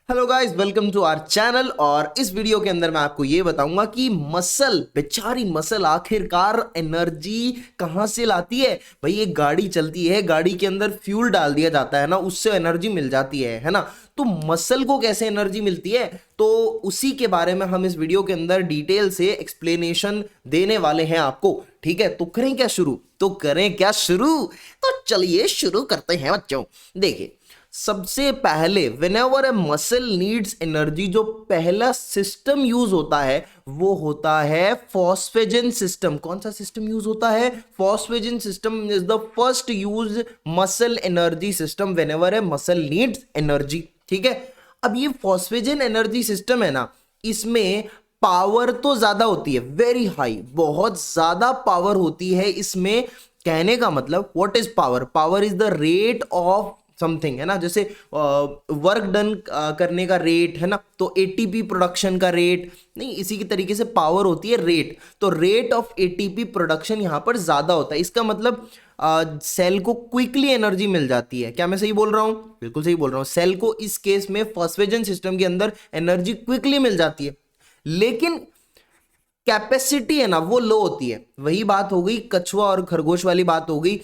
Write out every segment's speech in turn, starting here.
Hello guys, welcome to our channel. और इस video के अंदर मैं आपको ये बताऊंगा कि मसल, बेचारी मसल आखिरकार एनर्जी कहाँ से लाती है। भाई एक गाड़ी चलती है, गाड़ी के अंदर फ्यूल डाल दिया जाता है ना, उससे एनर्जी मिल जाती है ना। तो मसल को कैसे एनर्जी मिलती है, तो उसी के बारे में हम इस वीडियो के अंदर डिटेल से एक्सप्लेनेशन देने वाले हैं आपको। ठीक है, तो करें क्या शुरू। तो चलिए शुरू करते हैं बच्चों। देखिए, सबसे पहले whenever a muscle needs energy, जो पहला सिस्टम यूज होता है वो होता है फॉस्फेजन सिस्टम। कौन सा सिस्टम यूज होता है? Phosphagen system is the first use muscle energy system whenever a muscle needs energy. ठीक है, अब ये फॉस्फेजन एनर्जी सिस्टम है ना, इसमें पावर तो ज्यादा होती है, वेरी हाई, बहुत ज्यादा पावर होती है इसमें। कहने का मतलब what is power? Power is the rate of something, है ना। जैसे वर्क डन करने का रेट है ना, तो एटीपी प्रोडक्शन का रेट नहीं, इसी की तरीके से पावर होती है रेट। तो रेट ऑफ एटीपी प्रोडक्शन यहां पर ज्यादा होता है। इसका मतलब सेल को क्विकली एनर्जी मिल जाती है। क्या मैं सही बोल रहा हूं? बिल्कुल सही बोल रहा हूं। सेल को इस केस में फॉस्फेजन सिस्टम के अंदर एनर्जी क्विकली मिल जाती है, लेकिन कैपेसिटी है ना वो लो होती है। वही बात हो गई कछुआ और खरगोश वाली बात हो गई।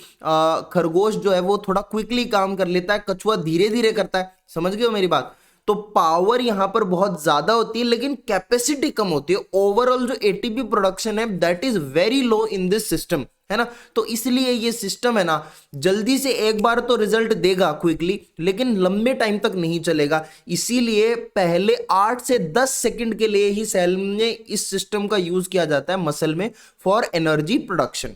खरगोश जो है वो थोड़ा क्विकली काम कर लेता है, कछुआ धीरे धीरे करता है। समझ गए हो मेरी बात? तो पावर यहां पर बहुत ज्यादा होती है, लेकिन कैपेसिटी कम होती है। ओवरऑल जो एटीपी प्रोडक्शन है that is very low in this system, है ना। तो इसलिए ये सिस्टम है ना, जल्दी से एक बार तो रिजल्ट देगा क्विकली, लेकिन लंबे टाइम तक नहीं चलेगा। इसीलिए पहले 8 से 10 सेकंड के लिए ही सेल में इस सिस्टम का यूज किया जाता है मसल में फॉर एनर्जी प्रोडक्शन।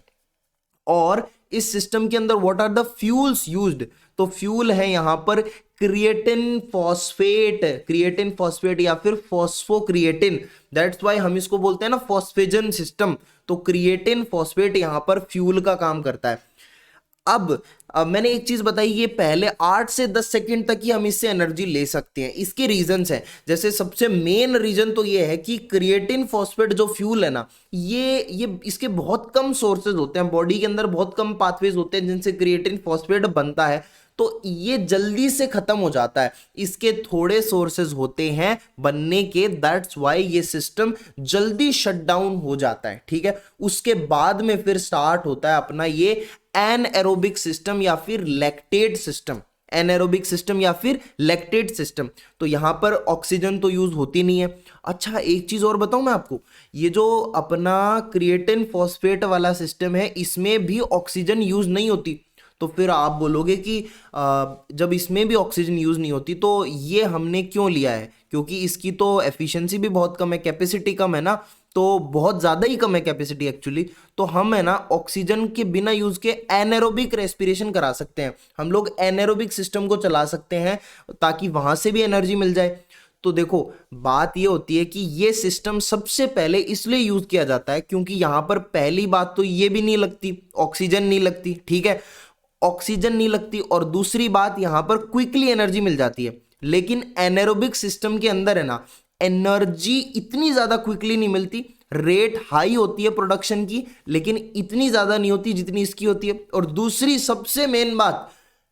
और इस सिस्टम के अंदर what are the fuels used? तो फ्यूल है यहां पर क्रिएटिन फॉस्फेट या फिर फॉस्फोक्रिएटिन। दैट्स वाई हम इसको बोलते हैं ना फॉस्फेजन सिस्टम। तो क्रिएटिन फॉस्फेट यहां पर फ्यूल का काम करता है। अब मैंने एक चीज बताई, ये पहले 8 से 10 सेकंड तक ही हम इससे एनर्जी ले सकते हैं। इसके रीजंस हैं, जैसे सबसे मेन रीजन तो ये है कि क्रिएटिन फॉस्फेट जो फ्यूल है ना, ये इसके बहुत कम सोर्सेज होते हैं, बॉडी के अंदर बहुत कम पाथवेज होते हैं जिनसे क्रिएटिन फॉस्फेट बनता है। तो ये जल्दी से खत्म हो जाता है, इसके थोड़े सोर्सेज होते हैं बनने के। दैट्स वाई ये सिस्टम जल्दी शट डाउन हो जाता है। ठीक है, उसके बाद में फिर स्टार्ट होता है अपना ये एनएरोबिक सिस्टम या फिर लैक्टेट सिस्टम। एनएरोबिक सिस्टम या फिर लैक्टेट सिस्टम। तो यहां पर ऑक्सीजन तो यूज होती नहीं है। अच्छा, एक चीज और बताऊं मैं आपको, ये जो अपना क्रिएटिन फॉस्फेट वाला सिस्टम है इसमें भी ऑक्सीजन यूज नहीं होती। तो फिर आप बोलोगे कि जब इसमें भी ऑक्सीजन यूज नहीं होती तो ये हमने क्यों लिया है? क्योंकि इसकी तो एफिशिएंसी भी बहुत कम है, कैपेसिटी कम है ना, तो बहुत ज्यादा ही कम है कैपेसिटी एक्चुअली। तो हम है ना ऑक्सीजन के बिना यूज के एनारोबिक रेस्पिरेशन करा सकते हैं। हम लोग एनारोबिक सिस्टम को चला सकते हैं ताकि वहां से भी एनर्जी मिल जाए। तो देखो, बात ये होती है कि ये सिस्टम सबसे पहले इसलिए यूज किया जाता है क्योंकि यहां पर पहली बात तो ये भी नहीं लगती, ऑक्सीजन नहीं लगती। ठीक है, ऑक्सीजन नहीं लगती, और दूसरी बात यहां पर क्विकली एनर्जी मिल जाती है। लेकिन एनारोबिक सिस्टम के अंदर है ना, एनर्जी इतनी ज्यादा क्विकली नहीं मिलती। रेट हाई होती है प्रोडक्शन की, लेकिन इतनी ज्यादा नहीं होती जितनी इसकी होती है। और दूसरी सबसे मेन बात,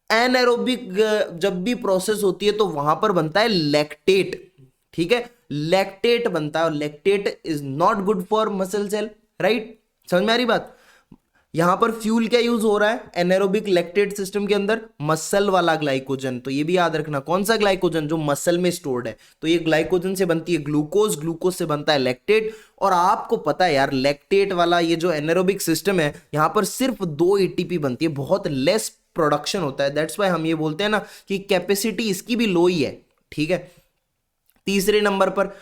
एनारोबिक जब भी प्रोसेस होती है तो वहां पर बनता है लैक्टेट। ठीक है, लैक्टेट बनता है, और lactate is not good for muscle cell. Right, समझ में आ रही बात? यहां पर फ्यूल क्या यूज हो रहा है एनारोबिक लैक्टेट सिस्टम के अंदर? मसल वाला ग्लाइकोजन। तो ये भी याद रखना, कौन सा ग्लाइकोजन? जो मसल में स्टोर्ड है। तो ये ग्लाइकोजन से बनती है ग्लूकोज, ग्लूकोज से बनता है लैक्टेट। और आपको पता है यार, लैक्टेट वाला ये जो एनारोबिक सिस्टम है, यहां पर सिर्फ 2 एटीपी बनती है, बहुत लेस प्रोडक्शन होता है। दैट्स वाई हम ये बोलते हैं ना कि कैपेसिटी इसकी भी लो ही है। ठीक है, तीसरे नंबर पर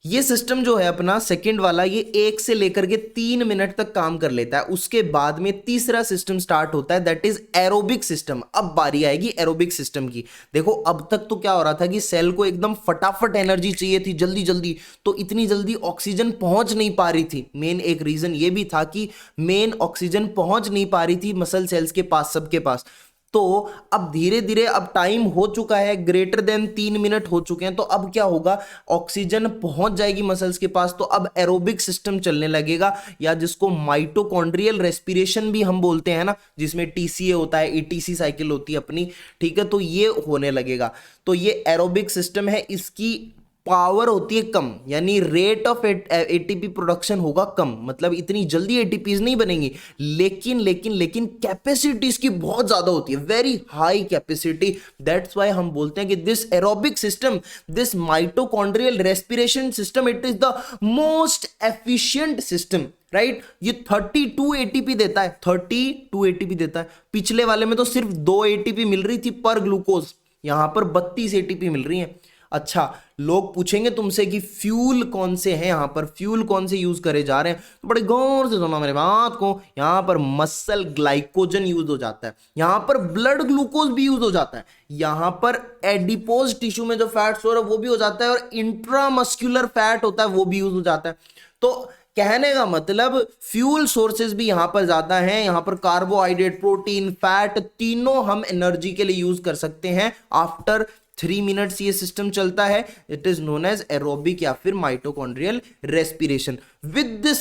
ये सिस्टम जो है अपना सेकंड वाला, ये 1 से लेकर के 3 मिनट तक काम कर लेता है। उसके बाद में तीसरा सिस्टम स्टार्ट होता है, दैट इज एरोबिक सिस्टम। अब बारी आएगी एरोबिक सिस्टम की। देखो, अब तक तो क्या हो रहा था कि सेल को एकदम फटाफट एनर्जी चाहिए थी, जल्दी जल्दी, तो इतनी जल्दी ऑक्सीजन पहुंच नहीं पा रही थी। मेन एक रीजन ये भी था कि मेन ऑक्सीजन पहुंच नहीं पा रही थी मसल सेल्स के पास, सबके पास। तो अब धीरे धीरे अब टाइम हो चुका है, ग्रेटर देन 3 मिनट हो चुके हैं, तो अब क्या होगा, ऑक्सीजन पहुंच जाएगी मसल्स के पास, तो अब एरोबिक सिस्टम चलने लगेगा, या जिसको माइटोकॉन्ड्रियल रेस्पिरेशन भी हम बोलते हैं ना, जिसमें टीसीए होता है, एटीसी साइकिल होती है अपनी, ठीक है, तो ये होने लगेगा। तो ये एरोबिक सिस्टम है, इसकी पावर होती है कम, यानी रेट ऑफ एटीपी प्रोडक्शन होगा कम, मतलब इतनी जल्दी एटीपीज नहीं बनेंगी, लेकिन लेकिन लेकिन कैपेसिटी इसकी बहुत ज्यादा होती है, very high capacity. That's why हम बोलते हैं कि this aerobic system, this mitochondrial respiration system, it is the most efficient system, right. ये 32 एटीपी देता है, 32 एटीपी देता है। पिछले वाले में तो सिर्फ 2 एटीपी मिल रही थी पर ग्लूकोज, यहां पर 32 एटीपी मिल रही है। अच्छा, लोग पूछेंगे तुमसे कि फ्यूल कौन से हैं, यहां पर फ्यूल कौन से यूज करे जा रहे हैं, तो बड़े गौर से सुनो मेरे बात को। यहां पर मसल ग्लाइकोजन यूज हो जाता है, यहां पर ब्लड ग्लूकोज भी यूज हो जाता है, यहां पर एडिपोज टिश्यू में जो फैट स्टोर है वो भी हो जाता है, और इंट्रामस्कुलर फैट होता है वो भी यूज हो जाता है। तो कहने का मतलब फ्यूल सोर्सेज भी यहां पर ज्यादा हैं, यहां पर कार्बोहाइड्रेट, प्रोटीन, फैट, तीनों हम एनर्जी के लिए यूज कर सकते हैं। आफ्टर 3 मिनट्स ये सिस्टम चलता है, it is known as aerobic या फिर mitochondrial respiration. With this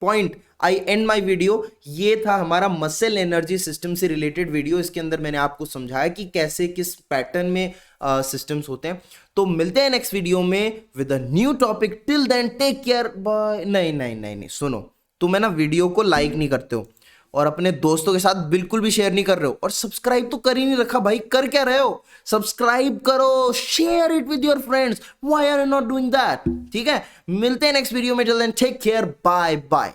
point I end my video. ये था हमारा मसल एनर्जी सिस्टम से रिलेटेड वीडियो। इसके अंदर मैंने आपको समझाया कि कैसे किस पैटर्न में सिस्टम्स होते हैं। तो मिलते हैं नेक्स्ट वीडियो में with a new topic. Till then take care, bye. नहीं नहीं नहीं नहीं, सुनो, तुम है ना वीडियो को लाइक नहीं करते हो और अपने दोस्तों के साथ बिल्कुल भी शेयर नहीं कर रहे हो, और सब्सक्राइब तो कर ही नहीं रखा भाई, कर क्या रहे हो? सब्सक्राइब करो, share it with your friends, why are you not doing that? ठीक है, मिलते हैं नेक्स्ट वीडियो में। Till then take care, bye bye.